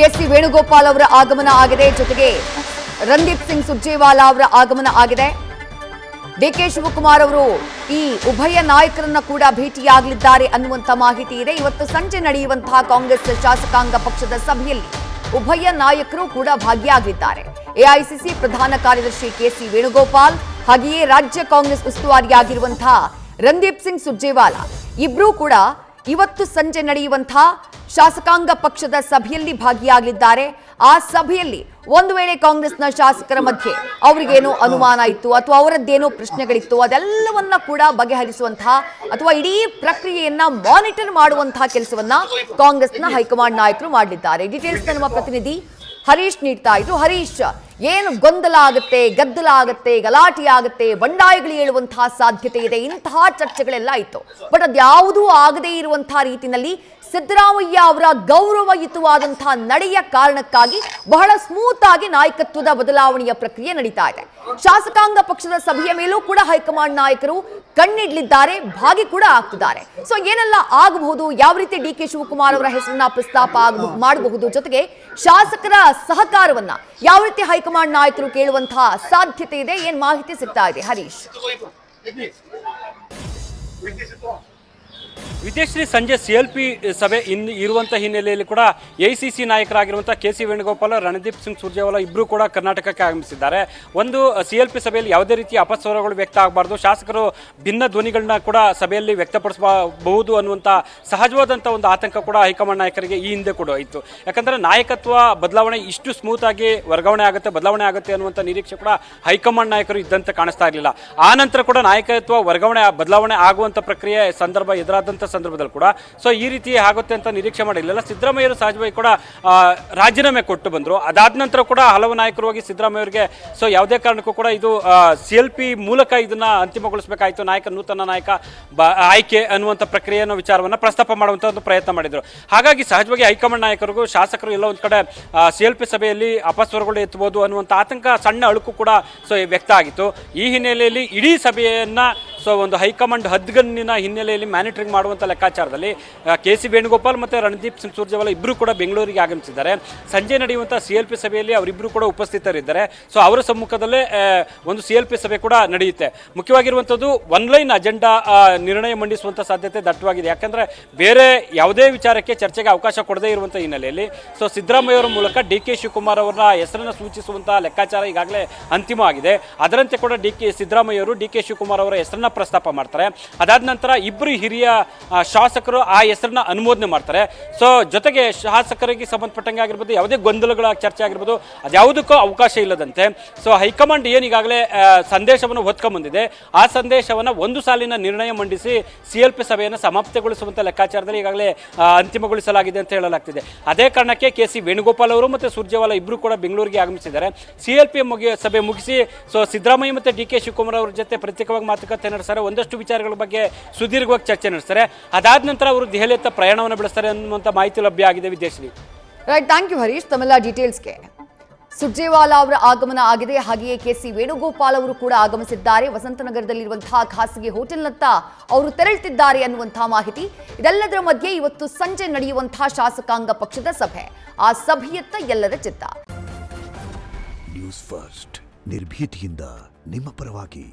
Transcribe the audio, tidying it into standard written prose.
KC Venugopal ಅವರ ಆಗಮನ ಆಗಿದೆ. ಜೊತೆಗೆ ರಣದೀಪ್ ಸಿಂಗ್ ಸುರ್ಜೇವಾಲಾ ಅವರ ಆಗಮನ ಆಗಿದೆ. ಡಿಕೆ ಶಿವಕುಮಾರ್ ಅವರು ಈ ಉಭಯ ನಾಯಕರನ್ನ ಕೂಡ ಭೇಟಿಯಾಗಲಿದ್ದಾರೆ ಅನ್ನುವಂತ ಮಾಹಿತಿ ಇದೆ. ಇವತ್ತು ಸಂಜೆ ನಡೆಯುವಂತಹ ಕಾಂಗ್ರೆಸ್ ಶಾಸಕಾಂಗ ಪಕ್ಷದ ಸಭೆಯಲ್ಲಿ ಉಭಯ ನಾಯಕರು ಕೂಡ ಭಾಗಿಯಾಗಲಿದ್ದಾರೆ. ಎಐಸಿಸಿ ಪ್ರಧಾನ ಕಾರ್ಯದರ್ಶಿ ಕೆಸಿ ವೇಣುಗೋಪಾಲ್ ಹಾಗೆಯೇ ರಾಜ್ಯ ಕಾಂಗ್ರೆಸ್ ಉಸ್ತುವಾರಿಯಾಗಿರುವಂತಹ ರಣದೀಪ್ ಸಿಂಗ್ ಸುರ್ಜೇವಾಲಾ ಇಬ್ರೂ ಕೂಡ ಇವತ್ತು ಸಂಜೆ ನಡೆಯುವಂತಹ ಶಾಸಕಾಂಗ ಪಕ್ಷದ ಸಭೆಯಲ್ಲಿ ಭಾಗಿಯಾಗಲಿದ್ದಾರೆ. ಆ ಸಭೆಯಲ್ಲಿ ಒಂದು ವೇಳೆ ಕಾಂಗ್ರೆಸ್ನ ಶಾಸಕರ ಮಧ್ಯೆ ಅವರಿಗೇನೋ ಅನುಮಾನ ಇತ್ತು ಅಥವಾ ಅವರದ್ದೇನೋ ಪ್ರಶ್ನೆಗಳಿತ್ತು, ಅದೆಲ್ಲವನ್ನ ಕೂಡ ಬಗೆಹರಿಸುವಂತಹ ಅಥವಾ ಇಡೀ ಪ್ರಕ್ರಿಯೆಯನ್ನ ಮಾನಿಟರ್ ಮಾಡುವಂತಹ ಕೆಲಸವನ್ನ ಕಾಂಗ್ರೆಸ್ನ ಹೈಕಮಾಂಡ್ ನಾಯಕರು ಮಾಡಲಿದ್ದಾರೆ. ಡೀಟೇಲ್ಸ್ ನಮ್ಮ ಪ್ರತಿನಿಧಿ ಹರೀಶ್ ನೀಡ್ತಾ ಇದ್ರು. ಹರೀಶ್, ಏನು ಗೊಂದಲ ಆಗುತ್ತೆ, ಗದ್ದಲ ಆಗುತ್ತೆ, ಗಲಾಟೆ ಆಗುತ್ತೆ, ಬಂಡಾಯಗಳು ಹೇಳುವಂತಹ ಸಾಧ್ಯತೆ ಇದೆ, ಇಂತಹ ಚರ್ಚೆಗಳೆಲ್ಲ ಇತ್ತು. ಬಟ್ ಅದ್ಯಾವುದೂ ಆಗದೇ ಇರುವಂತಹ ರೀತಿಯಲ್ಲಿ ಸಿದ್ದರಾಮಯ್ಯ ಅವರ ಗೌರವಯುತವಾದಂತಹ ನಡೆಯ ಕಾರಣಕ್ಕಾಗಿ ಬಹಳ ಸ್ಮೂತ್ ಆಗಿ ನಾಯಕತ್ವದ ಬದಲಾವಣೆಯ ಪ್ರಕ್ರಿಯೆ ನಡೀತಾ ಇದೆ. ಶಾಸಕಾಂಗ ಪಕ್ಷದ ಸಭೆಯ ಮೇಲೂ ಕೂಡ ಹೈಕಮಾಂಡ್ ನಾಯಕರು ಕಣ್ಣಿಡ್ಲಿದ್ದಾರೆ, ಭಾಗಿ ಕೂಡ ಆಗ್ತಿದ್ದಾರೆ. ಸೊ ಏನೆಲ್ಲ ಆಗಬಹುದು, ಯಾವ ರೀತಿ ಡಿಕೆ ಶಿವಕುಮಾರ್ ಅವರ ಹೆಸರನ್ನ ಪ್ರಸ್ತಾಪ ಮಾಡಬಹುದು, ಜೊತೆಗೆ ಶಾಸಕರ ಸಹಕಾರವನ್ನ ಯಾವ ರೀತಿ ಹೈಕಮಾಂಡ್ ನಾಯಕರು ಕೇಳುವಂತಹ ಸಾಧ್ಯತೆ ಇದೆ, ಏನ್ ಮಾಹಿತಿ ಸಿಗ್ತಾ ಇದೆ ಹರೀಶ್? ವಿದ್ಯಾಶ್ರೀ, ಸಂಜೆ ಸಿಎಲ್ಪಿ ಸಭೆ ಇರುವಂಥ ಹಿನ್ನೆಲೆಯಲ್ಲಿ ಕೂಡ ಎಐಸಿಸಿ ನಾಯಕರಾಗಿರುವಂಥ ಕೆಸಿ ವೇಣುಗೋಪಾಲ್, ರಣದೀಪ್ ಸಿಂಗ್ ಸುರ್ಜೇವಾಲಾ ಇಬ್ಬರು ಕೂಡ ಕರ್ನಾಟಕಕ್ಕೆ ಆಗಮಿಸಿದ್ದಾರೆ. ಒಂದು ಸಿಎಲ್ಪಿ ಸಭೆಯಲ್ಲಿ ಯಾವುದೇ ರೀತಿಯ ಅಪಸ್ವರಗಳು ವ್ಯಕ್ತ ಆಗಬಾರ್ದು, ಶಾಸಕರು ಭಿನ್ನ ಧ್ವನಿಗಳನ್ನ ಕೂಡ ಸಭೆಯಲ್ಲಿ ವ್ಯಕ್ತಪಡಿಸಬಹುದು ಅನ್ನುವಂಥ ಸಹಜವಾದಂಥ ಒಂದು ಆತಂಕ ಕೂಡ ಹೈಕಮಾಂಡ್ ನಾಯಕರಿಗೆ ಈ ಹಿಂದೆ ಕೂಡ ಇತ್ತು. ಯಾಕಂದರೆ ನಾಯಕತ್ವ ಬದಲಾವಣೆ ಇಷ್ಟು ಸ್ಮೂತ್ ಆಗಿ ವರ್ಗಾವಣೆ ಆಗುತ್ತೆ, ಬದಲಾವಣೆ ಆಗುತ್ತೆ ಅನ್ನುವಂಥ ನಿರೀಕ್ಷೆ ಕೂಡ ಹೈಕಮಾಂಡ್ ನಾಯಕರು ಇದ್ದಂತೆ ಕಾಣಿಸ್ತಾ ಇರಲಿಲ್ಲ. ಆ ನಂತರ ಕೂಡ ನಾಯಕತ್ವ ವರ್ಗಾವಣೆ ಬದಲಾವಣೆ ಆಗುವಂಥ ಪ್ರಕ್ರಿಯೆ ಸಂದರ್ಭ ಎದುರಾದಂಥ ಸಂದರ್ಭದಲ್ಲಿ ಕೂಡ ಸೊ ಈ ರೀತಿ ಆಗುತ್ತೆ ಅಂತ ನಿರೀಕ್ಷೆ ಮಾಡಿರಲಿಲ್ಲ. ಸಿದ್ದರಾಮಯ್ಯರು ಸಹಜವಾಗಿ ಕೂಡ ರಾಜೀನಾಮೆ ಕೊಟ್ಟು ಬಂದರು. ಅದಾದ ನಂತರ ಕೂಡ ಹಲವು ನಾಯಕರು ಹೋಗಿ ಸಿದ್ದರಾಮಯ್ಯ ಅವರಿಗೆ ಸೊ ಯಾವುದೇ ಕಾರಣಕ್ಕೂ ಕೂಡ ಇದು ಸಿಎಲ್ಪಿ ಮೂಲಕ ಇದನ್ನ ಅಂತಿಮಗೊಳಿಸಬೇಕಾಯಿತು, ನೂತನ ನಾಯಕ ಆಯ್ಕೆ ಅನ್ನುವಂಥ ಪ್ರಕ್ರಿಯೆಯನ್ನು ವಿಚಾರವನ್ನು ಪ್ರಸ್ತಾಪ ಮಾಡುವಂಥ ಒಂದು ಪ್ರಯತ್ನ ಮಾಡಿದರು. ಹಾಗಾಗಿ ಸಹಜವಾಗಿ ಹೈಕಮಾಂಡ್ ನಾಯಕರಿಗೂ ಶಾಸಕರು ಎಲ್ಲ ಒಂದು ಕಡೆ ಸಿಎಲ್ಪಿ ಸಭೆಯಲ್ಲಿ ಅಪಸ್ವರಗಳು ಎತ್ತಬಹುದು ಅನ್ನುವಂಥ ಆತಂಕ, ಸಣ್ಣ ಅಳುಕು ಕೂಡ ಸೊ ವ್ಯಕ್ತ ಆಗಿತ್ತು. ಈ ಹಿನ್ನೆಲೆಯಲ್ಲಿ ಇಡೀ ಸಭೆಯನ್ನ ಸೊ ಒಂದು ಹೈಕಮಾಂಡ್ ಹದ್ಗಣ್ಣಿನ ಹಿನ್ನೆಲೆಯಲ್ಲಿ ಮ್ಯಾನಿಟರಿಂಗ್ ಮಾಡುವಂಥ ಲೆಕ್ಕಾಚಾರದಲ್ಲಿ ಕೆಸಿ ವೇಣುಗೋಪಾಲ್ ಮತ್ತು ರಣದೀಪ್ ಸಿಂಗ್ ಸುರ್ಜೇವಾಲಾ ಇಬ್ಬರು ಕೂಡ ಬೆಂಗಳೂರಿಗೆ ಆಗಮಿಸಿದ್ದಾರೆ. ಸಂಜೆ ನಡೆಯುವಂಥ ಸಿಎಲ್ಪಿ ಸಭೆಯಲ್ಲಿ ಅವರಿಬ್ಬರು ಕೂಡ ಉಪಸ್ಥಿತರಿದ್ದಾರೆ. ಸೊ ಅವರ ಸಮ್ಮುಖದಲ್ಲೇ ಒಂದು ಸಿಎಲ್ಪಿ ಸಭೆ ಕೂಡ ನಡೆಯುತ್ತೆ. ಮುಖ್ಯವಾಗಿರುವಂಥದ್ದು ಒನ್ಲೈನ್ ಅಜೆಂಡಾ ನಿರ್ಣಯ ಮಂಡಿಸುವಂಥ ಸಾಧ್ಯತೆ ದಟ್ಟವಾಗಿದೆ. ಯಾಕಂದರೆ ಬೇರೆ ಯಾವುದೇ ವಿಚಾರಕ್ಕೆ ಚರ್ಚೆಗೆ ಅವಕಾಶ ಕೊಡದೇ ಇರುವಂಥ ಹಿನ್ನೆಲೆಯಲ್ಲಿ ಸೊ ಸಿದ್ದರಾಮಯ್ಯ ಅವರ ಮೂಲಕ ಡಿಕೆ ಶಿವಕುಮಾರ್ ಅವರ ಹೆಸರನ್ನು ಸೂಚಿಸುವಂಥ ಲೆಕ್ಕಾಚಾರ ಈಗಾಗಲೇ ಅಂತಿಮವಾಗಿದೆ. ಅದರಂತೆ ಕೂಡ ಸಿದ್ದರಾಮಯ್ಯ ಅವರು ಡಿಕೆ ಶಿವಕುಮಾರ್ ಅವರ ಹೆಸರನ್ನ ಪ್ರಸ್ತಾಪ ಮಾಡ್ತಾರೆ. ಅದಾದ ನಂತರ ಇಬ್ಬರು ಹಿರಿಯ ಶಾಸಕರು ಆ ಹೆಸರನ್ನ ಅನುಮೋದನೆ ಮಾಡ್ತಾರೆ. ಸೊ ಜೊತೆಗೆ ಶಾಸಕರಿಗೆ ಸಂಬಂಧಪಟ್ಟಂಗೆ ಆಗಿರ್ಬೋದು, ಯಾವುದೇ ಗೊಂದಲಗಳ ಚರ್ಚೆ ಆಗಿರ್ಬೋದು, ಅದ್ಯಾವುದಕ್ಕೂ ಅವಕಾಶ ಇಲ್ಲದಂತೆ ಸೊ ಹೈಕಮಾಂಡ್ ಏನೀಗಾಗಲೇ ಸಂದೇಶವನ್ನು ಹೊತ್ಕೊಂಡ್ಬಂದಿದೆ, ಆ ಸಂದೇಶವನ್ನು ಒಂದು ಸಾಲಿನ ನಿರ್ಣಯ ಮಂಡಿಸಿ ಸಿಎಲ್ಪಿ ಸಭೆಯನ್ನು ಸಮಾಪ್ತಿಗೊಳಿಸುವಂಥ ಲೆಕ್ಕಾಚಾರದಲ್ಲಿ ಈಗಾಗಲೇ ಅಂತಿಮಗೊಳಿಸಲಾಗಿದೆ ಅಂತ ಹೇಳಲಾಗ್ತಿದೆ. ಅದೇ ಕಾರಣಕ್ಕೆ ಕೆಸಿ ವೇಣುಗೋಪಾಲ್ ಅವರು ಮತ್ತು ಸುರ್ಜೇವಾಲಾ ಇಬ್ಬರು ಕೂಡ ಬೆಂಗಳೂರಿಗೆ ಆಗಮಿಸಿದ್ದಾರೆ. ಸಿಎಲ್ಪಿ ಸಭೆ ಮುಗಿಸಿ ಸೊ ಸಿದ್ದರಾಮಯ್ಯ ಮತ್ತು ಡಿಕೆ ಶಿವಕುಮಾರ್ ಅವರ ಜೊತೆ ಪ್ರತ್ಯೇಕವಾಗಿ ಮಾತುಕತೆ ನಡೆಸ್ತಾರೆ, ಒಂದಷ್ಟು ವಿಚಾರಗಳ ಬಗ್ಗೆ ಸುದೀರ್ಘವಾಗಿ ಚರ್ಚೆ ನಡೆಸ್ತಾರೆ. ಅದಾದ ನಂತರ ಅವರು ದೆಹಲಿಯತ್ತ ಪ್ರಯಾಣವನ್ನು ಬೆಳೆಸ್ತಾರೆ ಅನ್ನುವಂಥ ಮಾಹಿತಿ ಲಭ್ಯ ಆಗಿದೆ. Vidyashree, right, thank you Harish ತಮ್ಮೆಲ್ಲ ಡೀಟೇಲ್ಸ್ಗೆ. ಸುರ್ಜೇವಾಲಾ ಅವರ ಆಗಮನ ಆಗಿದೆ, ಹಾಗೆಯೇ ಕೆಸಿ ವೇಣುಗೋಪಾಲ್ ಅವರು ಕೂಡ ಆಗಮಿಸಿದ್ದಾರೆ. ವಸಂತನಗರದಲ್ಲಿರುವಂತಹ ಖಾಸಗಿ ಹೋಟೆಲ್ನತ್ತ ಅವರು ತೆರಳುತ್ತಿದ್ದಾರೆ ಅನ್ನುವಂತಹ ಮಾಹಿತಿ. ಇದೆಲ್ಲದರ ಮಧ್ಯೆ ಇವತ್ತು ಸಂಜೆ ನಡೆಯುವಂತಹ ಶಾಸಕಾಂಗ ಪಕ್ಷದ ಸಭೆ, ಆ ಸಭೆಯತ್ತ ಎಲ್ಲರ ಚಿತ್ತ. ನ್ಯೂಸ್ ಫಸ್ಟ್ ನಿರ್ಭೀತಿಯಿಂದ ನಿಮ್ಮ ಪರವಾಗಿ.